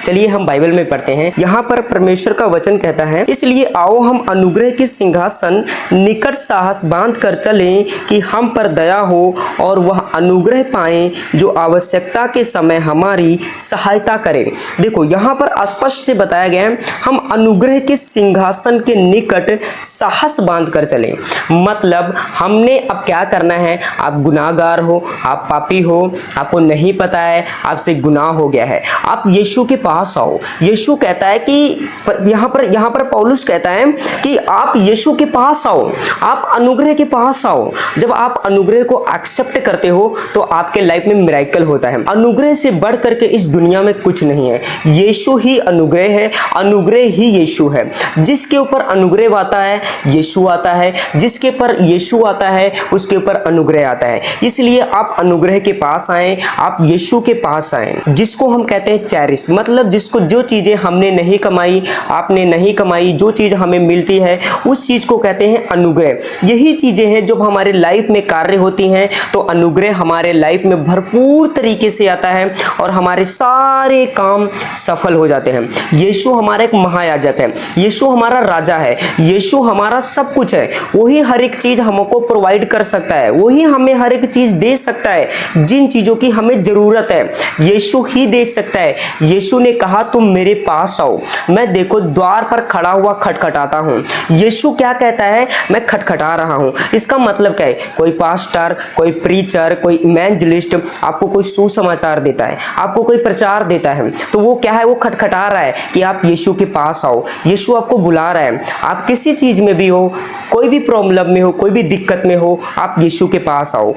चलिए हम बाइबल में पढ़ते हैं। यहाँ पर परमेश्वर का वचन कहता है, इसलिए आओ हम अनुग्रह के सिंहासन निकट साहस बांध कर चलें कि हम पर दया हो और वह अनुग्रह पाएं जो आवश्यकता के समय हमारी सहायता करें। देखो यहाँ पर स्पष्ट से बताया गया है, हम अनुग्रह के सिंहासन के निकट साहस बांध कर चलें। मतलब हमने अब क्या करना है, आप गुनाहगार हो, आप पापी हो, आपको नहीं पता है आपसे गुनाह हो गया है, आप यीशु के पास आओ। यीशु कहता है कि यहाँ पर पौलुस कहता है कि आप यीशु के पास आओ, आप अनुग्रह के पास आओ। जब आप अनुग्रह को एक्सेप्ट करते हो तो आपके लाइफ में मिरेकल होता है। अनुग्रह से बढ़ करके इस दुनिया में कुछ नहीं है। यीशु ही अनुग्रह है, अनुग्रह ही यीशु है। जिसके ऊपर अनुग्रह आता है यीशु आता है, जिसके ऊपर यीशु आता है उसके ऊपर अनुग्रह आता है। इसलिए आप अनुग्रह के पास आए, आप यीशु के पास आए, जिसको हम कहते हैं चैरिस। मतलब जिसको जो चीजें हमने नहीं कमाई, आपने नहीं कमाई, जो चीज हमें मिलती है उस चीज को कहते हैं अनुग्रह। यही चीजें हैं जब हमारे लाइफ में कार्य होती हैं तो अनुग्रह हमारे लाइफ में भरपूर तरीके से आता है और हमारे सारे काम सफल हो जाते हैं। यीशु हमारा एक महायाजक है, यीशु हमारा राजा है, यीशु हमारा सब कुछ है। वही हर एक चीज हमको प्रोवाइड कर सकता है, वही हमें हर एक चीज दे सकता है। जिन चीजों की हमें जरूरत है यीशु ही दे सकता है। यीशु ने कहा तुम मेरे पास आओ, मैं देखो द्वार पर खड़ा हुआ खटखटाता हूँ। यीशु क्या कहता है, मैं खटखटा रहा हूँ। इसका मतलब क्या है, कोई पास्टर, कोई प्रीचर, कोई इवेंजलिस्ट आपको कोई सुसमाचार देता है, आपको कोई प्रचार देता है, तो वो क्या है, वो खटखटा रहा है कि आप यीशु के पास आओ। यीशु आपको बुला रहा है। आप किसी चीज में भी हो, कोई भी प्रॉब्लम में हो, कोई भी दिक्कत में हो, आप यीशु के पास आओ।